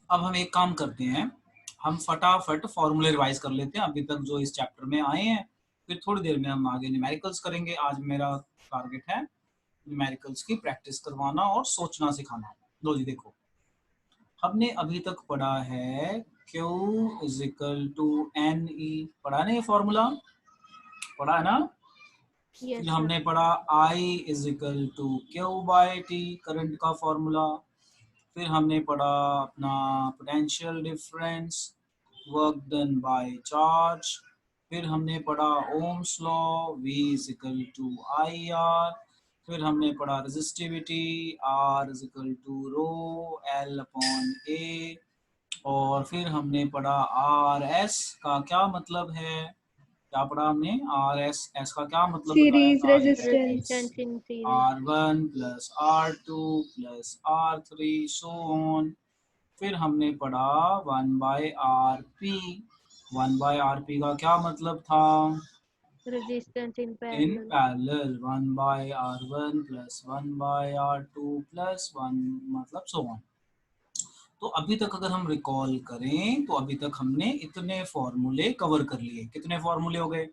अब हम एक काम करते हैं, हम फटाफट फॉर्मूले रिवाइज कर लेते हैं अभी तक जो इस चैप्टर में आए हैं, फिर थोड़ी देर में हम आगे न्यूमेरिकल्स करेंगे। आज मेरा टारगेट है न्यूमेरिकल्स की प्रैक्टिस करवाना और सोचना सिखाना। लो जी देखो, हमने अभी तक पढ़ा है Q is equal to n e, पढ़ा ना ये फॉर्मूला, पढ़ा है ना। यस फिर सर। हमने पढ़ा I is equal to Q by T, current का फॉर्मूला। फिर हमने पढ़ा अपना potential difference, work done by charge. फिर हमने पढ़ा Ohm's law, V is equal to I R. फिर हमने पढ़ा resistivity, R is equal to rho L upon A. और फिर हमने पढ़ा आर एस का क्या मतलब है, क्या पढ़ा हमने, आर एस एस का क्या मतलब बताया सीरीज था, resistance. Resistance in series. R1 plus R2 plus R3 so on. फिर हमने पढ़ा 1 by R P, 1 by R P का क्या मतलब था, resistance in in parallel. Parallel 1 by R1 plus 1 by R2 plus 1 मतलब सो ऑन। तो अभी तक अगर हम रिकॉल करें तो अभी तक हमने इतने फॉर्मूले कवर कर लिए। कितने फॉर्मूले हो गए,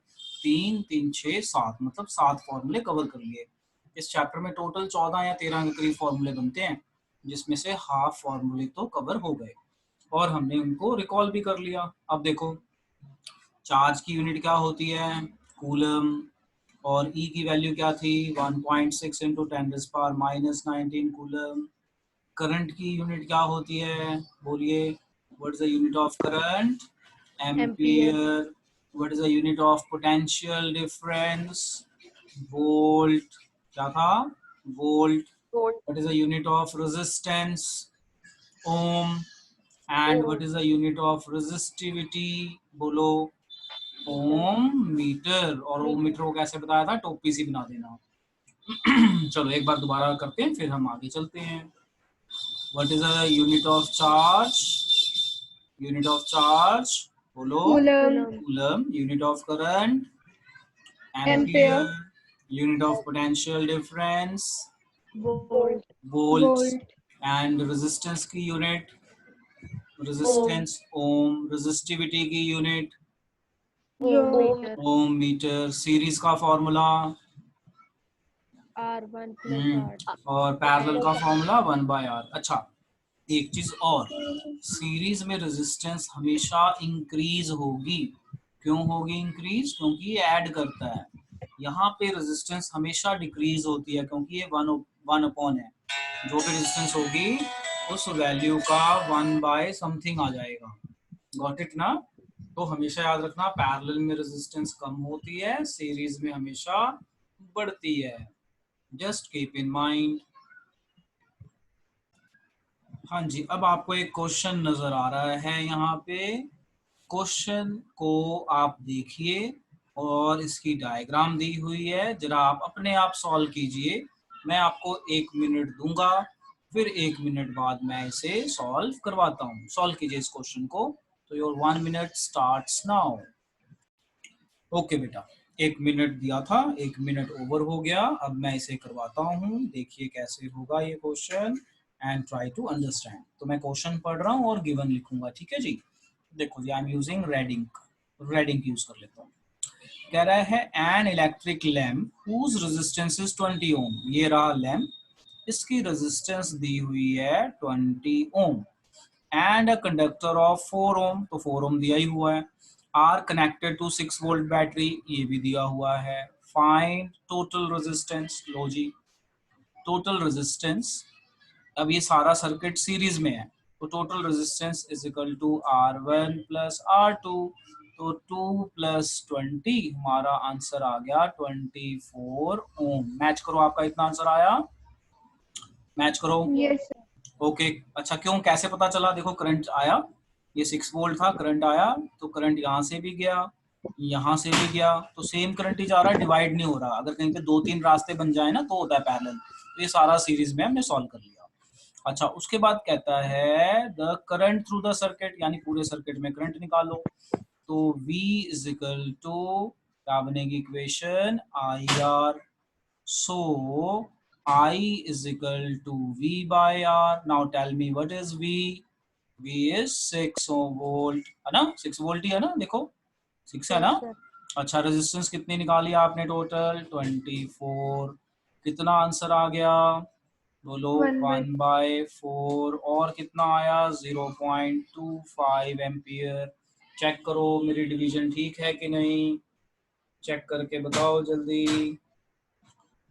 3 3 6 7, मतलब 7 फॉर्मूले कवर कर लिए। इस चैप्टर में टोटल 14 या 13 के करीब फॉर्मूले बनते हैं, जिसमें से हाफ फॉर्मूले तो कवर हो गए और हमने उनको रिकॉल भी कर लिया। अब देखो, चार्ज की यूनिट क्या होती है, कूलम। और ई की वैल्यू क्या थी, 1.6 इंटू 10⁻⁻19 कूलम। करंट की यूनिट क्या होती है, बोलिए, what is the unit of current, ampere. Ampere. What is the unit of potential difference, volt, क्या था, volt. Volt. What is the unit of resistance, ohm. And what is the unit of resistivity, बोलो, ohm metre. और ओम metre को कैसे बताया था, टोपी सी बना देना। चलो एक बार दोबारा करते हैं, फिर हम आगे चलते हैं। What is the unit of charge? Unit of charge, बोलो, coulomb. Coulomb. Coulomb. Unit of current, ampere. ampere. Unit of potential difference, volt. volts. Volt. And resistance की unit, resistance ohm. Resistivity की unit, ओम रो। Metre. ohm meter. Series का formula, R1 plus R2। और parallel का formula 1/r। अच्छा, एक चीज और, series में रेजिस्टेंस हमेशा इंक्रीज होगी। क्यों होगी इंक्रीज, क्योंकि ये ऐड करता है। यहाँ पे रेजिस्टेंस हमेशा डिक्रीज होती है, क्योंकि ये वन अपॉन है। जो भी रेजिस्टेंस होगी उस वैल्यू का 1 बाय समथिंग आ जाएगा। गॉट इट ना। तो हमेशा याद रखना, पैरेलल में रेजिस्टेंस कम होती है, सीरीज में हमेशा बढ़ती है। Just keep in mind. हाँ जी, अब आपको एक क्वेश्चन नजर आ रहा है यहाँ पे। क्वेश्चन को आप देखिए और इसकी डायग्राम दी हुई है, जरा आप अपने आप सॉल्व कीजिए। मैं आपको 1 मिनट दूंगा, फिर 1 मिनट बाद मैं इसे सॉल्व करवाता हूँ। सॉल्व कीजिए इस क्वेश्चन को। तो your 1 minute starts now. Okay बेटा, 1 मिनट दिया था, 1 मिनट ओवर हो गया। अब मैं इसे करवाता हूँ, देखिए कैसे होगा ये question and try to understand. तो मैं क्वेश्चन पढ़ रहा हूँ और गिवन लिखूंगा, ठीक है जी। देखो जी, I am using red ink, red ink use कर लेता हूँ। कह रहा है an electric lamp whose resistance is 20 ohm. ये रहा लैम्प, इसकी रेजिस्टेंस दी हुई है 20 ohm. And a conductor of 4 ohm, तो 4 ओम दिया ही हुआ है। Are connected to 6 volt battery, ये भी दिया हुआ है। Find total resistance. लो जी, टोटल रेजिस्टेंस, अब ये सारा सर्किट सीरीज में है, तो total resistance is equal to R1 plus R2। तो 2 प्लस 20, हमारा आंसर आ गया 24 ओम। मैच करो, आपका इतना आंसर आया, मैच करो। Yes sir. ओके, अच्छा क्यों, कैसे पता चला, देखो करंट आया, ये 6 वोल्ट था, करंट आया तो करंट यहाँ से भी गया, यहाँ से भी गया, तो सेम करंट ही जा रहा है, डिवाइड नहीं हो रहा। अगर कहीं पे 2-3 रास्ते बन जाए ना तो होता है पैरेलल। तो ये सारा सीरीज में हमने सॉल्व कर लिया। अच्छा, उसके बाद कहता है the current through the circuit, यानी पूरे सर्किट में करंट निकालो। तो V इज इक्वल टू, क्या बनेगी equation, IR। So I is equal to V by R. Now tell me what is V? V is 6 volt है ना, 6 वोल्ट ही है ना, देखो 6 है ना। Yes, sir. अच्छा, रेजिस्टेंस कितनी निकाली आपने टोटल 24। कितना आंसर आ गया बोलो, 1/4 और कितना आया 0.25 एम्पियर। चेक करो मेरी डिवीजन ठीक है कि नहीं, चेक करके बताओ जल्दी।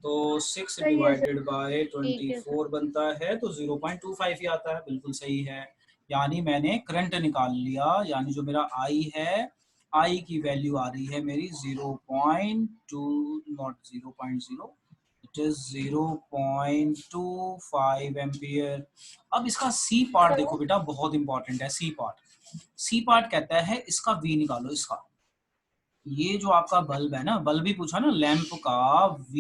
तो 6 सही है सर। डिवाइडेड बाय ठीक है सर। 24 बनता है तो 0.25 ही आता है, बिल्कुल सही है। यानी मैंने करंट निकाल लिया, यानी जो मेरा I है, I की वैल्यू आ रही है मेरी 0.2, नॉट 0.0, इट इज 0.25 एम्पियर। अब इसका सी पार्ट देखो बेटा, बहुत इंपॉर्टेंट है सी पार्ट। सी पार्ट कहता है इसका V निकालो, इसका ये जो आपका बल्ब है ना, बल्ब भी पूछा ना, लैंप का V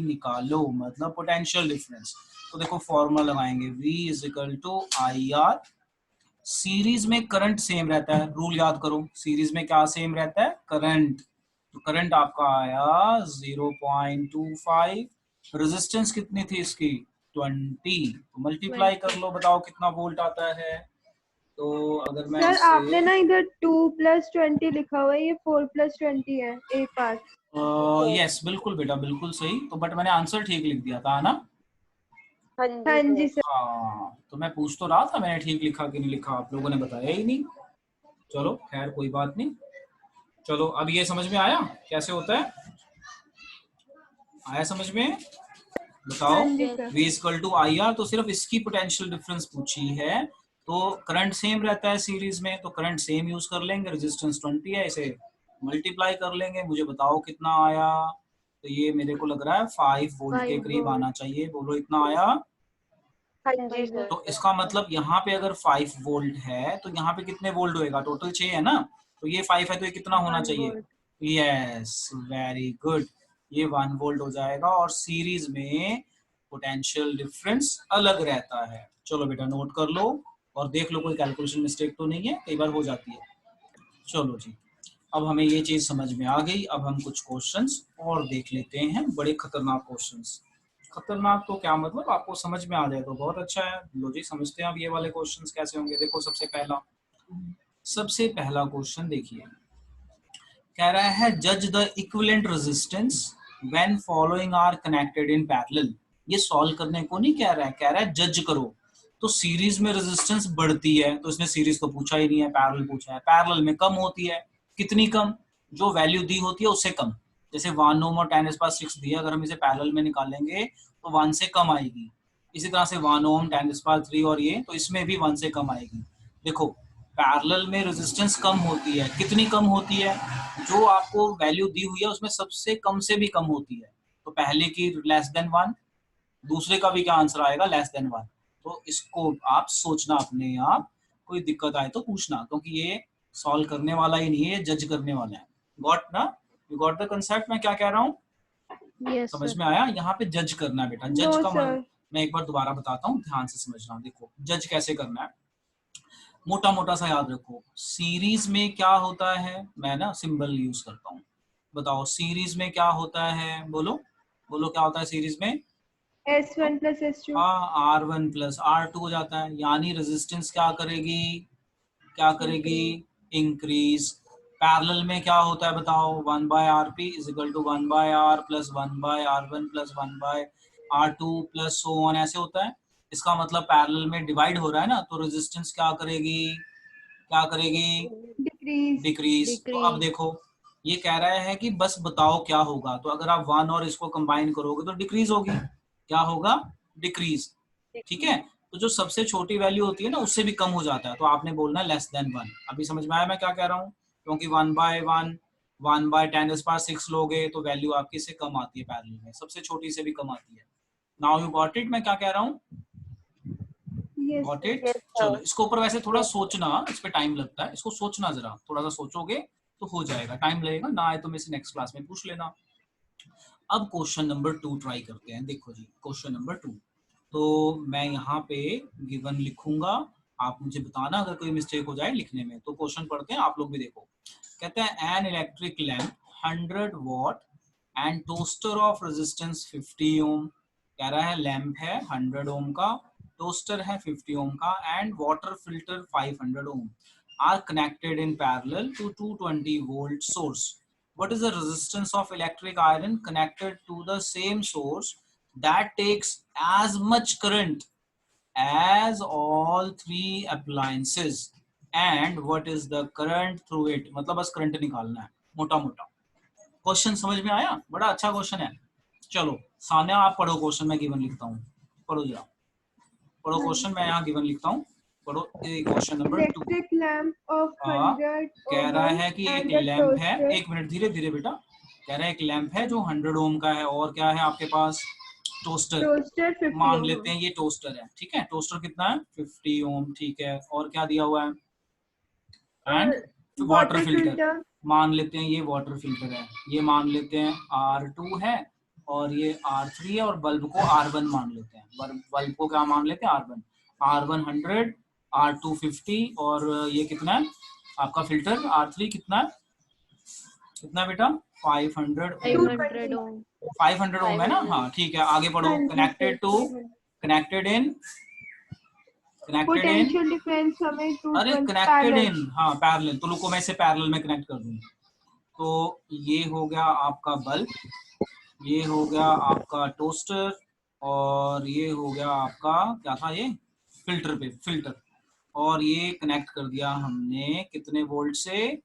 निकालो, मतलब पोटेंशियल डिफरेंस। तो देखो फॉर्मूला लगाएंगे, V is equal to IR। Series में करंट सेम रहता है, रूल याद करो, सीरीज में क्या सेम रहता है, करंट। तो करंट आपका आया 0.25। रेजिस्टेंस कितनी थी इसकी 20, तो मल्टीप्लाई कर 20. लो, बताओ कितना वोल्ट आता है। तो अगर मैं सर इसे आपने ना इधर 2+20 लिखा हुआ है, ये 4+20 है एक पार्ट। यस बिल्कुल बेटा, बिल्कुल सही। तो बट मैंने आंसर ठीक लिख दिया था ना। हाँ जी सर। हाँ, तो मैं पूछ तो रहा था मैंने ठीक लिखा कि नहीं लिखा, आप लोगों ने बताया ही नहीं। चलो खैर कोई बात नहीं। चलो अब ये समझ में आया कैसे होता है, आया समझ में, हाँ बताओ। जी Yes. Sir. V equal to IR, तो सिर्फ इसकी पोटेंशियल डिफरेंस पूछी है। तो करंट सेम रहता है सीरीज में, तो करंट सेम यूज कर लेंगे, रेजिस्टेंस 20 है, इसे मल्टीप्लाई कर लेंगे, मुझे बताओ कितना आया। तो ये मेरे को लग रहा है 5 वोल्ट के 5 करीब volt. आना चाहिए, बोलो इतना आया। हाँ 5 जी सर। volt. तो इसका मतलब यहाँ पे अगर 5 वोल्ट है तो यहाँ पे कितने वोल्ट होएगा, टोटल 6 है ना, तो ये 5 है तो ये कितना होना 1 चाहिए। volt. यस वेरी गुड, ये 1 वोल्ट हो जाएगा, और सीरीज में पोटेंशियल डिफरेंस अलग रहता है। चलो बेटा नोट कर लो और देख लो कोई कैलकुलेशन मिस्टेक तो नहीं है, कई बार हो जाती है। चलो जी, अब हमें ये चीज समझ में आ गई। अब हम कुछ क्वेश्चंस और देख लेते हैं, बड़े खतरनाक क्वेश्चंस। खतरनाक तो क्या मतलब, आपको समझ में आ जाए तो बहुत अच्छा है। लो जी समझते हैं अब ये वाले क्वेश्चंस कैसे होंगे। देखो सबसे पहला क्वेश्चन देखिए, कह रहा है जज the equivalent resistance when following are connected in parallel. ये सॉल्व करने को नहीं कह रहा है जज करो। तो सीरीज में रेजिस्टेंस बढ़ती है, तो इसने सीरीज तो पूछा ही नहीं है, पैरेलल पूछा है। पैरेलल में कम होती है, कितनी कम, जो वैल्यू दी होती है उससे कम। जैसे 1 ओम और 10⁻⁶ दिया, अगर हम इसे पैरेलल में निकालेंगे तो 1 से कम आएगी। इसी तरह से 1 ओम 10⁻3 और ये, तो इसमें भी 1 से कम आएगी। देखो पैरेलल में रेजिस्टेंस कम होती है, कितनी कम होती है, जो आपको वैल्यू दी हुई है उसमें सबसे कम से भी कम होती है। तो पहले की लेस देन 1, दूसरे का भी क्या आंसर आएगा, लेस देन 1। तो इसको आप सोचना अपने आप, कोई दिक्कत आए तो पूछना, क्योंकि ये सॉल्व करने वाला ही नहीं है, ये जज करने वाला है। गॉट ना, यू गॉट द कंसेप्ट, मैं क्या कह रहा हूँ, Yes, समझ sir. में आया। यहाँ पे जज करना है बेटा, नो जज का सर। मैं एक बार दोबारा बताता हूँ, ध्यान से समझना। देखो जज कैसे करना है, मोटा मोटा सा याद रखो। सीरीज में क्या होता है, मैं ना सिंबल यूज करता हूँ, बताओ सीरीज में क्या होता है, बोलो बोलो क्या होता है सीरीज में। S1+S2। हाँ R1 + R2 हो जाता है, यानी रेजिस्टेंस क्या करेगी, क्या करेगी, Increase. इंक्रीज। पैरेलल में क्या होता है बताओ, 1/RP is equal to 1/R plus 1/R1 plus 1/R2 plus so on, ऐसे होता है। इसका मतलब पैरेलल में डिवाइड हो रहा है ना, तो रेजिस्टेंस क्या करेगी, क्या करेगी, डिक्रीज। डिक्रीज। तो अब Decrease. देखो ये कह रहा है कि बस बताओ क्या होगा, तो अगर आप 1 और इसको कंबाइन करोगे तो डिक्रीज होगी। क्या होगा, डिक्रीज। ठीक है, तो जो सबसे छोटी वैल्यू होती है ना उससे भी कम हो जाता है, तो आपने बोलना लेस देन 1। अभी समझ में आया मैं क्या कह रहा हूँ, क्योंकि 1/1 1/10⁻⁶ लोगे तो वैल्यू आपकी से कम आती है, पैरेलल में सबसे छोटी से भी कम आती है। नाउ यू गॉट इट, मैं क्या कह रहा हूँ, यस गॉट सर। इट। चलो इसके ऊपर वैसे थोड़ा सोचना, इस पे टाइम लगता है, इसको सोचना, जरा थोड़ा सा सोचोगे तो हो जाएगा, टाइम लगेगा ना आए तो मेरे से नेक्स्ट क्लास में पूछ लेना। अब क्वेश्चन नंबर 2 ट्राई करते हैं। देखो जी क्वेश्चन नंबर 2, तो मैं यहाँ पे गिवन लिखूंगा, आप मुझे बताना अगर कोई मिस्टेक हो जाए लिखने में। तो क्वेश्चन पढ़ते हैं, आप लोग भी देखो। कहते हैं N electric lamp 100 what and toaster of resistance 50 ओम। कह रहा है लैम्प है 100 ओम का टोस्टर है 50 ओम का and water filter 500 ohm are connected in parallel to 220 volt source. What is the resistance of electric iron connected to the same source that takes as much current as all three appliances? And what is the current through it? मतलब बस current निकालना है मोटा मोटा. Question समझ में आया? बड़ा अच्छा क्वेश्चन है. चलो सान्या आप पढ़ो क्वेश्चन, मैं गिवन लिखता हूँ. पढ़ो जरा, पढ़ो क्वेश्चन, मैं यहाँ गिवन लिखता हूँ. पढ़ो question number 2. Electric lamp of 100 कह रहा है कि एक लैंप है, टोस्टर. एक मिनट धीरे धीरे बेटा. कह रहा है एक लैंप है जो 100 ओम का है और क्या है आपके पास? टोस्टर. टोस्टर 50 मान ओम. लेते हैं ये टोस्टर है, ठीक है. टोस्टर कितना है? 50 ओम, ठीक है. और क्या दिया हुआ है? And water filter. मान लेते हैं ये वाटर फिल्टर है. ये मान लेते हैं R2 है और ये R3 है और बल्ब को R1 मान लेते हैं. बल्ब को क्या मान लेते हैं? R1. R1 100, R2 50 और ये कितना है आपका फिल्टर? R3 कितना है? कितना बेटा? 500 ओम. 500 ओम. 500 ओम है ना? हाँ ठीक है. आगे बढ़ो. Connected to, connected in, potential difference हमें अरे कनेक्टेड इन, हाँ पैरेलल. तो रुको मैं इसे पैरेलल में कनेक्ट कर दूं. तो ये हो गया आपका बल्ब, ये हो गया आपका टोस्टर और ये हो गया आपका क्या था ये? फिल्टर पे फिल्टर. और ये कनेक्ट कर दिया हमने कितने वोल्ट से?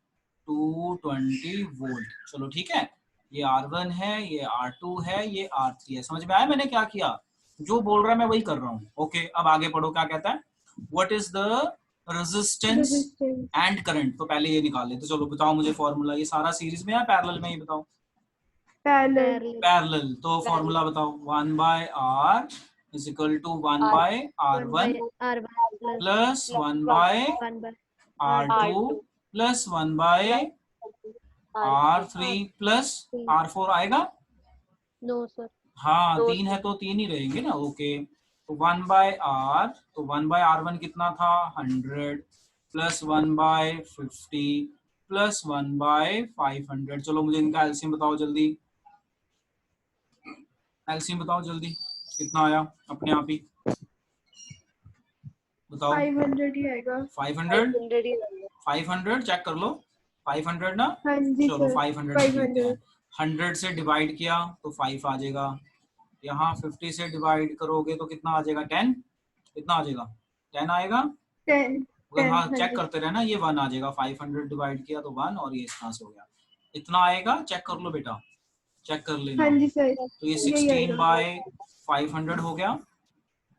220 वोल्ट. चलो ठीक है. ये R1 है, ये R2 है, ये R3 है. समझ में आया मैंने क्या किया? जो बोल रहा है मैं वही कर रहा हूँ. ओके अब आगे पढ़ो. क्या कहता है? What is the resistance and current? तो पहले ये निकाल लेते. चलो बताओ मुझे फॉर्मूला. ये सारा सीरीज में या पैरेलल में? ये बताओ. पैरेलल. तो फॉर्मूला बताओ. 1/R is equal to 1/R1 plus 1/R2 plus 1/R3 plus R4 आएगा? No sir. हाँ 3 है तो 3 ही रहेंगे ना. ओके तो 1/R, तो 1/R1 कितना था? 100 प्लस 1/50 प्लस 1/500. चलो मुझे इनका एलसीएम बताओ जल्दी. एलसीएम बताओ जल्दी. कितना आया अपने आप ही बताओ. 500 ही आएगा. 500 चेक कर लो. 500 ना? हाँ जी चलो सर. 500 100 से डिवाइड किया तो 5 आ जाएगा. यहाँ 50 से डिवाइड करोगे तो कितना आ जाएगा? 10. कितना आ जाएगा? 10 आएगा. 10. हाँ चेक करते रहना. ये 1 आ जाएगा. 500 डिवाइड किया तो 1 और ये इस तरह से हो गया. इतना आएगा. चेक कर लो बेटा, चेक कर लेना. हाँ जी सर. तो ये 16/500 हो गया.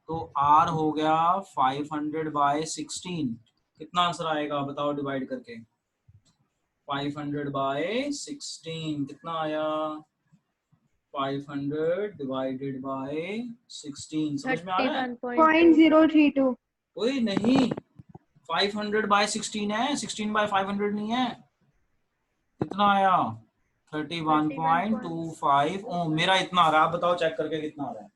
तो R हो गया 500/16. कितना आंसर आएगा बताओ डिवाइड करके? 500/16 कितना आया? 500 डिवाइडेड बाय 16. समझ में आ रहा है? 0.032. ओए नहीं, 500/16 है, 16/500 नहीं है. कितना आया? 31.25 ओम. मेरा इतना आ रहा है. आप बताओ चेक करके कितना आ रहा है?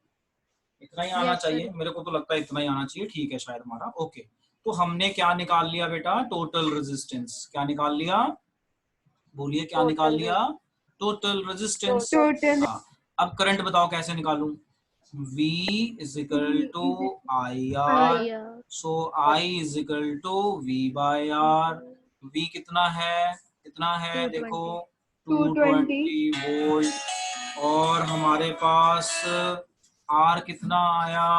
इतना ही आना चाहिए. मेरे को तो लगता है इतना ही आना चाहिए. ठीक है शायद हमारा. ओके तो हमने क्या निकाल लिया बेटा? Total resistance. क्या निकाल लिया? बोलिए क्या निकाल लिया? Total resistance. हाँ. अब करंट बताओ कैसे निकालूं? V is equal to IR. So I is equal to V/R. V कितना है? कितना है? देखो 220 वोल्ट. और हमारे पास R कितना आया?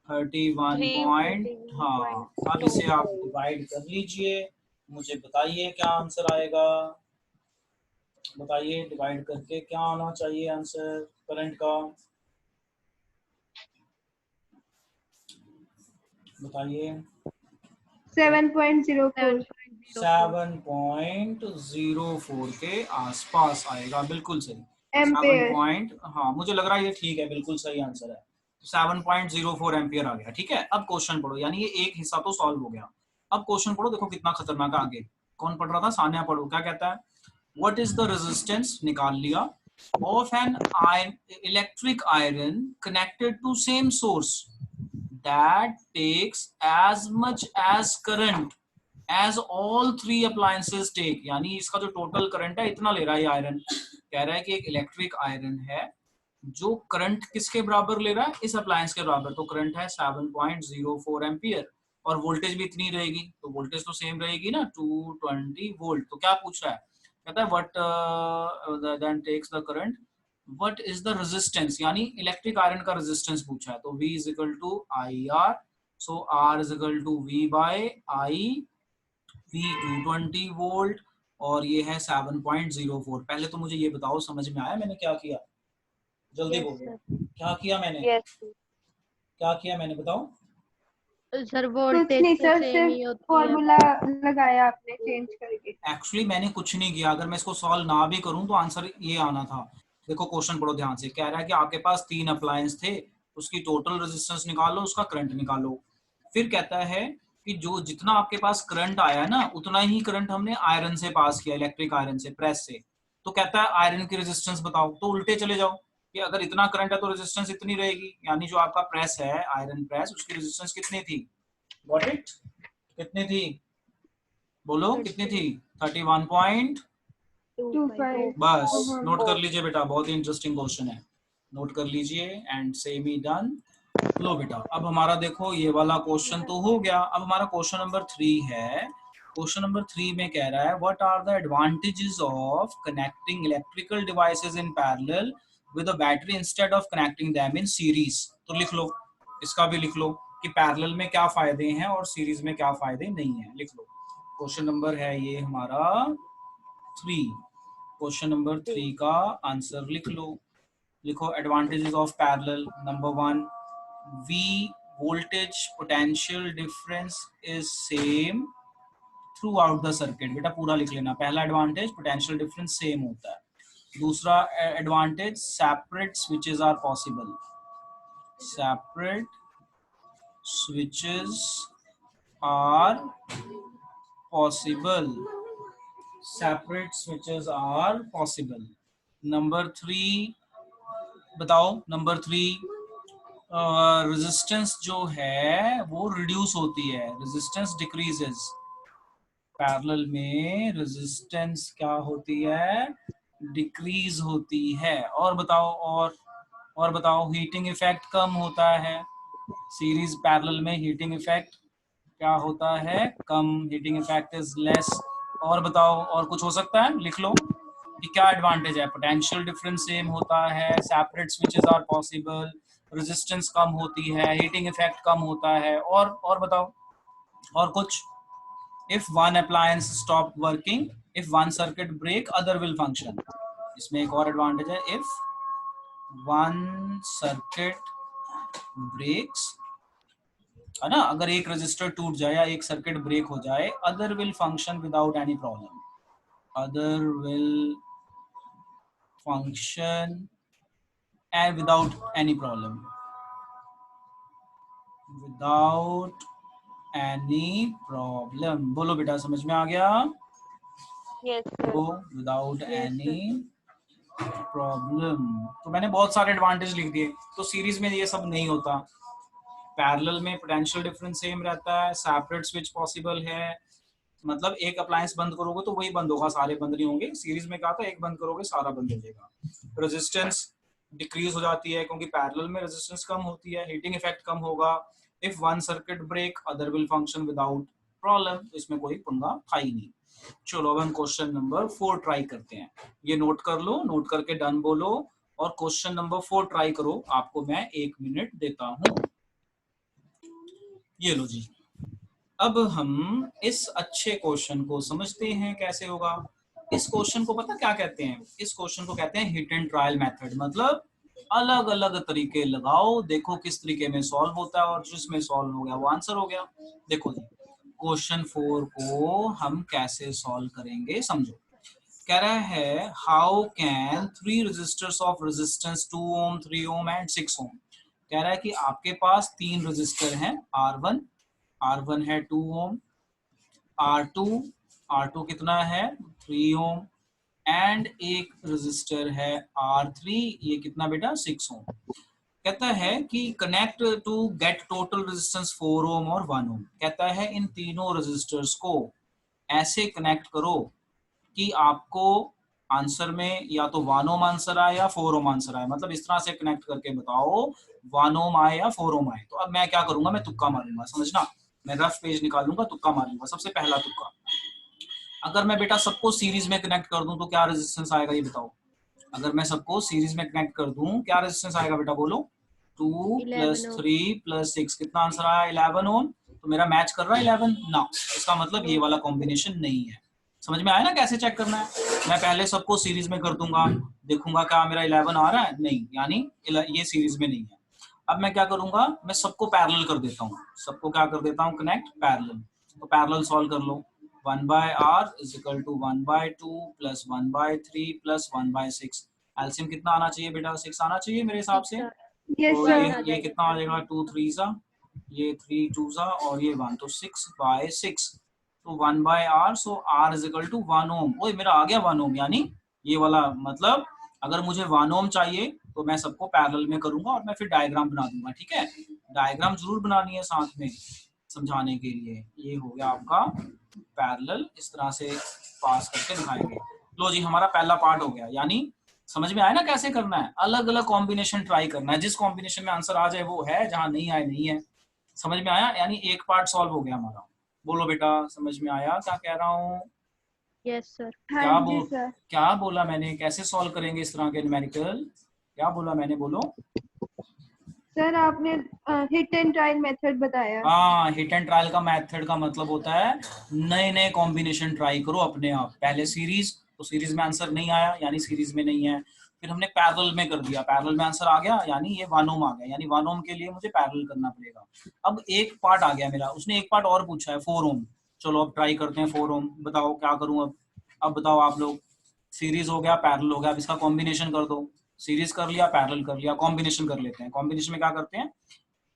31 हाँ. अब इसे आप डिवाइड कर लीजिए. मुझे बताइए क्या आंसर आएगा? बताइए डिवाइड करके क्या आना चाहिए आंसर करंट का? बताइए. 7.04. 7.04 के आसपास आएगा. बिल्कुल सही. एम्पेयर. हाँ मुझे लग रहा है ये ठीक है. बिल्कुल सही आंसर है. 7.04 एम्पियर आ गया. ठीक है. अब क्वेश्चन पढ़ो. यानी ये एक हिस्सा तो सॉल्व हो गया. अब क्वेश्चन पढ़ो. देखो कितना खतरनाक है. आगे कौन पढ़ रहा था? सान्या पढ़ो. क्या कहता है? What is the resistance? निकाल लिया. Of an electric iron connected to same source that takes as much as current as all three appliances take. यानी इसका जो टोटल करंट है इतना ले रहा है ये आयरन. कह रहा है कि एक इलेक्ट्रिक आयरन है जो करंट किसके बराबर ले रहा है, इस अप्लायंस के बराबर, तो करंट है 7.04 एम्पियर और वोल्टेज भी इतनी रहेगी, तो वोल्टेज तो सेम रहेगी ना 220 वोल्ट। तो क्या पूछ रहा है, कहता है what then takes the current, what is the resistance, यानी इलेक्ट्रिक आयरन का रेजिस्टेंस पूछा है। तो V is equal to I R, so R is equal to V by I, V 220 volt और ये है 7.04। पहले तो मुझे ये बताओ समझ में आया मैंने क्या किया, जल्दी Yes, बोलो sir. क्या किया मैंने, Yes. क्या किया मैंने बताओ। सर कुछ वोल्टेज नहीं तो सर, सेम सिर्फ ही होती है। फॉर्मूला लगाया आपने चेंज करके। एक्चुअली मैंने कुछ नहीं किया, अगर मैं इसको सॉल्व ना भी करूं तो आंसर ये आना था। देखो क्वेश्चन पढ़ो ध्यान से, कह रहा है कि आपके पास 3 अप्लायंस थे, उसकी टोटल रेजिस्टेंस निकालो, उसका करंट निकालो। फिर कहता है कि जो जितना आपके पास करंट आया ना उतना ही करंट हमने आयरन से पास किया, इलेक्ट्रिक आयरन से, प्रेस से। तो कहता है आयरन की रेजिस्टेंस बताओ, तो उल्टे चले जाओ कि अगर इतना करंट है तो रेजिस्टेंस इतनी रहेगी, यानी जो आपका प्रेस है आयरन प्रेस, उसकी रेजिस्टेंस कितनी थी, गॉट इट, कितनी थी, बोलो कितनी थी, 31 25। बस हाँ। नोट कर लीजिए बेटा, बहुत ही इंटरेस्टिंग क्वेश्चन है, नोट कर लीजिए एंड सेमी डन। लो बेटा अब हमारा देखो ये वाला क्वेश्चन तो हो गया, अब हमारा क्वेश्चन नंबर 3 है। क्वेश्चन नंबर 3 में कह रहा है what are the advantages of connecting electrical devices in parallel with a battery instead of connecting them in series. तो लिख लो, इसका भी लिख लो कि पैरेलल में क्या फायदे हैं और सीरीज में क्या फायदे नहीं है, लिख लो। क्वेश्चन नंबर है ये हमारा 3, क्वेश्चन नंबर 3 का आंसर लिख लो। लिखो advantages of parallel, number 1 V voltage potential difference is same throughout the circuit। बेटा पूरा लिख लेना, पहला एडवांटेज पोटेंशियल डिफरेंस सेम होता है। दूसरा advantage separate switches are possible, separate switches are possible, separate switches are possible. Number 3 बताओ, number 3 resistance जो है वो रिड्यूस होती है, रेजिस्टेंस डिक्रीजेस, पैरेलल में रेजिस्टेंस क्या होती है, डिक्रीज होती है। और बताओ, और बताओ हीटिंग इफेक्ट कम होता है, सीरीज पैरेलल में हीटिंग इफेक्ट क्या होता है, कम, हीटिंग इफेक्ट इज लेस। और बताओ और कुछ हो सकता है, लिख लो कि क्या एडवांटेज है, पोटेंशियल डिफरेंस सेम होता है, separate switches are possible, resistance कम होती है, हीटिंग इफेक्ट कम होता है, और बताओ और कुछ। if one appliance stop working, if one circuit break other will function। इसमें एक और एडवांटेज है, if one circuit breaks, है ना, अगर एक रजिस्टर टूट जाए या एक सर्किट ब्रेक हो जाए, other will function without any problem, other will function and without any problem, without any problem. बोलो बेटा समझ में आ गया, Yes, sir. तो without Yes, any sir. Problem. तो मैंने बहुत सारे एडवांटेज लिख दिए, तो सीरीज में ये सब नहीं होता, पैरेलल में पोटेंशियल डिफरेंस सेम रहता है, सेपरेट स्विच पॉसिबल है, मतलब एक अप्लायंस बंद करोगे तो वही बंद होगा, सारे बंद नहीं होंगे। सीरीज में क्या था, एक बंद करोगे सारा बंद हो जाएगा। रेजिस्टेंस डिक्रीज हो जाती है क्योंकि पैरेलल में रेजिस्टेंस कम होती है, हीटिंग इफेक्ट कम होगा, if one circuit break other will function without problem, तो इसमें कोई पंगा था ही नहीं। चलो अब हम क्वेश्चन नंबर 4 ट्राई करते हैं, ये नोट कर लो, नोट करके डन बोलो और क्वेश्चन नंबर 4 ट्राई करो, आपको मैं 1 मिनट देता हूं। ये लो जी, अब हम इस अच्छे क्वेश्चन को समझते हैं कैसे होगा। इस क्वेश्चन को पता क्या कहते हैं, इस क्वेश्चन को कहते हैं हिट एंड ट्रायल मेथड, मतलब अलग अलग तरीके लगाओ, देखो किस तरीके में सॉल्व होता है और जिसमें सॉल्व हो गया वो आंसर हो गया। देखो जी क्वेश्चन 4 को हम कैसे सॉल्व करेंगे समझो। कह रहा है how can 3 resistors of resistance 2 ohm 3 ohm and 6 ohm. कह रहा है कि आपके पास 3 रजिस्टर हैं, R1 है 2 ओम, R2 कितना है 3 ओम एंड एक रजिस्टर है R3, ये कितना बेटा 6 ओम। कहता है कि connect to get total resistance 4 ohm और 1 ओम। कहता है इन तीनों रेजिस्टर्स को ऐसे कनेक्ट करो कि आपको आंसर में या तो 1 ओम आंसर आए या 4 ओम आंसर आए, मतलब इस तरह से कनेक्ट करके बताओ 1 ओम आए या 4 ओम आए। तो अब मैं क्या करूंगा, मैं तुक्का मारूंगा, समझना, मैं रफ पेज निकालूंगा, तुक्का मारूंगा। सबसे पहला तुक्का, अगर मैं बेटा सबको सीरीज में कनेक्ट कर दूं तो क्या रेजिस्टेंस आएगा, ये बताओ। अगर मैं सबको सीरीज में कनेक्ट कर दूं क्या रेजिस्टेंस आएगा बेटा, बोलो। 2 प्लस 11 ओम। 3 प्लस 6, कितना आंसर आया, 11 ओम। तो मेरा मैच कर रहा है 11 ना, इसका मतलब ये वाला कॉम्बिनेशन नहीं है। समझ में आया ना कैसे चेक करना है। मैं पहले सबको सीरीज में कर दूंगा, देखूंगा क्या मेरा 11 आ रहा है, नहीं, यानी ये सीरीज में नहीं है। अब मैं क्या करूंगा, मैं सबको पैरेलल कर देता हूँ, सबको क्या कर देता हूँ, कनेक्ट पैरेलल। तो पैरेलल सॉल्व कर लो। 1/r is equal to 1/2 plus 1/3 plus 1/6। LCM कितना आना चाहिए बेटा, 6 आना चाहिए मेरे हिसाब 6 से। यस तो सर। ये कितना आ जाएगा, 2 3 सा, ये 3 2 सा और ये 1, तो 6/6। तो 1/r, so r is equal to 1 ohm. ओए मेरा आ गया 1 ओम, यानी ये वाला, मतलब अगर मुझे 1 ओम चाहिए तो मैं सबको पैरेलल में करूंगा और मैं फिर डायग्राम बना दूंगा, ठीक है। डायग्राम जरूर बनानी है साथ में समझाने के लिए। ये हो गया आपका पैरेलल, इस तरह से पास करके दिखाएंगे। लो जी, हमारा पहला पार्ट हो गया, यानी समझ में आया ना कैसे करना है। अलग अलग कॉम्बिनेशन ट्राई करना है, जिस कॉम्बिनेशन में आंसर आ जाए वो है, जहां नहीं आए नहीं है। समझ में आया, यानी एक पार्ट सॉल्व हो गया हमारा। बोलो बेटा, समझ में आया क्या कह रहा हूँ। Yes sir. हाँ क्या जी बोल सर। क्या बोला मैंने, कैसे सॉल्व करेंगे इस तरह के न्यूमेरिकल, क्या बोला मैंने, बोलो। सर आपने हिट एंड ट्रायल मेथड बताया। हाँ, हिट एंड ट्रायल का मेथड का मतलब होता है नए नए कॉम्बिनेशन ट्राई करो अपने आप। पहले सीरीज, तो सीरीज में आंसर नहीं आया यानी सीरीज में नहीं है। फिर हमने पैरेलल में कर दिया, पैरेलल में आंसर आ गया यानी ये 1 ओम आ गया, यानी 1 ओम के लिए मुझे पैरेलल करना पड़ेगा। अब एक पार्ट आ गया मेरा, उसने एक पार्ट और पूछा है 4 ओम। चलो अब ट्राई करते हैं 4 ओम, बताओ क्या करूं अब बताओ आप लोग। सीरीज हो गया, पैरेलल हो गया, अब इसका कॉम्बिनेशन कर दो। सीरीज कर लिया, पैरेलल कर लिया, कॉम्बिनेशन कर लेते हैं। कॉम्बिनेशन में क्या करते हैं,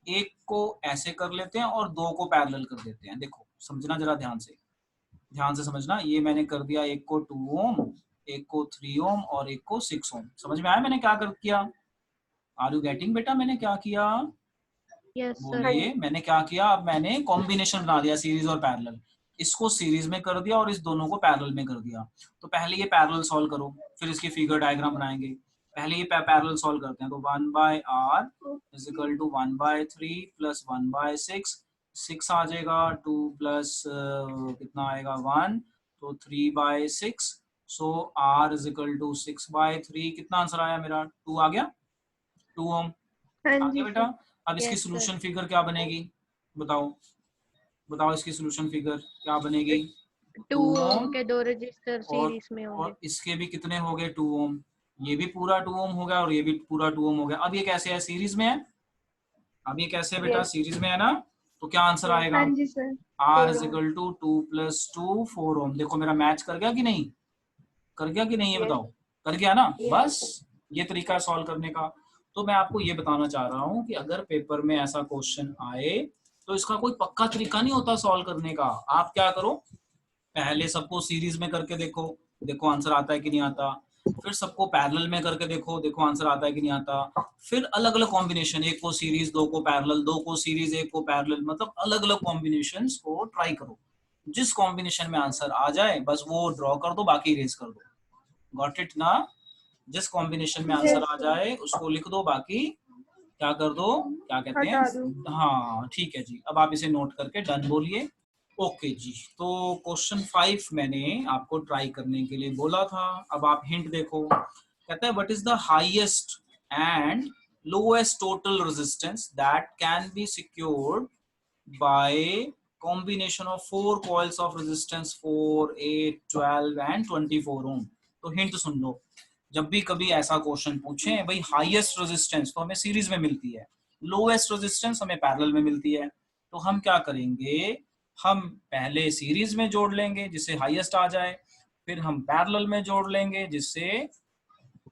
एक को ऐसे कर लेते हैं और दो को पैरेलल कर देते हैं। देखो समझना जरा ध्यान से समझना। ये मैंने कर दिया, एक को 2 ओम, एक को 3 ओम और एक को 6 ओम। समझ में आया मैंने क्या कर किया, आर यू गेटिंग बेटा, मैंने क्या किया, यस सर। हाँ बोलिए। जी। मैंने क्या किया, अब मैंने कॉम्बिनेशन बना दिया सीरीज और पैरेलल। इसको सीरीज में कर दिया और इस दोनों को पैरेलल में कर दिया। तो पहले ये पैरेलल सॉल्व करो, फिर इसकी फिगर डायग्राम बनाएंगे। पहले ये पैरेलल सॉल्व करते हैं। तो 1/r is equal to 1/3 plus 1/6, 6 आ जाएगा, 2 प्लस कितना आएगा 1, तो 3/6। So r is equal to 6/3, कितना आंसर आया मेरा, 2 आ गया, 2 ओम हाँ आ गया जी बेटा। सर। अब इसकी यस सर। सोल्यूशन फिगर क्या बनेगी, बताओ बताओ, इसकी सोल्यूशन फिगर क्या बनेगी, 2 2 ओम ओम के 2 रजिस्टर और सीरीज में होंगे। इसके भी कितने हो गए, 2 ओम। ये भी पूरा 2 ओम हो गया और ये भी पूरा 2 ओम हो गया। अब ये कैसे है, सीरीज में है। अब ये कैसे है बेटा, यस। सीरीज में है ना। तो क्या आंसर यस। आएगा, हाँ जी sir. R 4 is ohm. Equal to 2 plus 2 4 ohm. देखो मेरा मैच कर गया कि नहीं, कर गया कि नहीं, ये यस। बताओ। कर गया ना, यस। बस ये तरीका है सॉल्व करने का। तो मैं आपको ये बताना चाह रहा हूँ कि अगर पेपर में ऐसा क्वेश्चन आए तो इसका कोई पक्का तरीका नहीं होता सॉल्व करने का। आप क्या करो, पहले सबको सीरीज में करके देखो, देखो आंसर आता है कि नहीं आता। फिर सबको पैरेलल में करके देखो, देखो आंसर आता है कि नहीं आता। फिर अलग अलग कॉम्बिनेशन, एक को सीरीज, दो को पैरेलल, दो को सीरीज, एक को पैरेलल, मतलब अलग अलग कॉम्बिनेशंस को ट्राई करो। जिस कॉम्बिनेशन में आंसर आ जाए बस वो ड्रॉ कर दो, बाकी इरेज कर दो। गॉट इट ना। जिस कॉम्बिनेशन में आंसर यस आ सर। जाए उसको लिख दो, बाकी क्या कर दो, क्या कहते हटा दूँ। हैं। हाँ ठीक है जी, अब आप इसे नोट करके डन बोलिए। ओके जी, तो क्वेश्चन 5 मैंने आपको ट्राई करने के लिए बोला था। अब आप हिंट देखो, कहता है what is the highest and lowest total resistance that can be secured by combination of 4 coils of resistance 4 8 12 and 24 ओम। तो हिंट सुन लो, जब भी कभी ऐसा क्वेश्चन पूछे भाई, हाईएस्ट रेजिस्टेंस तो हमें सीरीज में मिलती है, लोएस्ट रेजिस्टेंस हमें पैरेलल में मिलती है। तो हम क्या करेंगे, हम पहले सीरीज में जोड़ लेंगे जिससे हाईएस्ट आ जाए, फिर हम पैरेलल में जोड़ लेंगे जिससे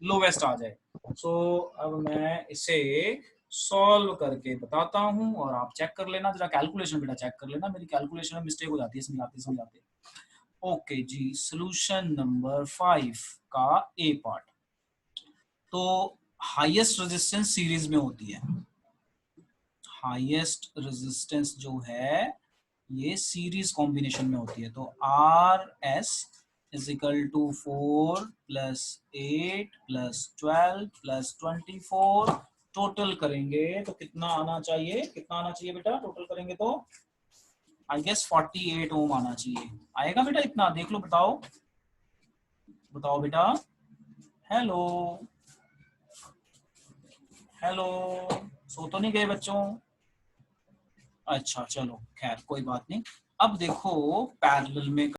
लोवेस्ट आ जाए। सो अब मैं इसे सॉल्व करके बताता हूं और आप चेक कर लेना, जरा कैलकुलेशन बेटा चेक कर लेना, मेरी कैलकुलेशन में मिस्टेक हो जाती है समझाते समझाते। ओके जी, सोल्यूशन नंबर 5 का ए पार्ट। तो हाईएस्ट रेजिस्टेंस सीरीज में होती है, हाईएस्ट रेजिस्टेंस जो है ये सीरीज कॉम्बिनेशन में होती है। तो R S is equal to 4 plus 8 plus 12 plus 24। Total करेंगे तो कितना आना चाहिए, कितना आना चाहिए बेटा? टोटल करेंगे तो आई गेस 48 ओम आना चाहिए। आएगा बेटा इतना? देख लो, बताओ बताओ बेटा। हेलो हेलो, सो तो नहीं गए बच्चों? अच्छा चलो खैर कोई बात नहीं। अब देखो पैरेलल में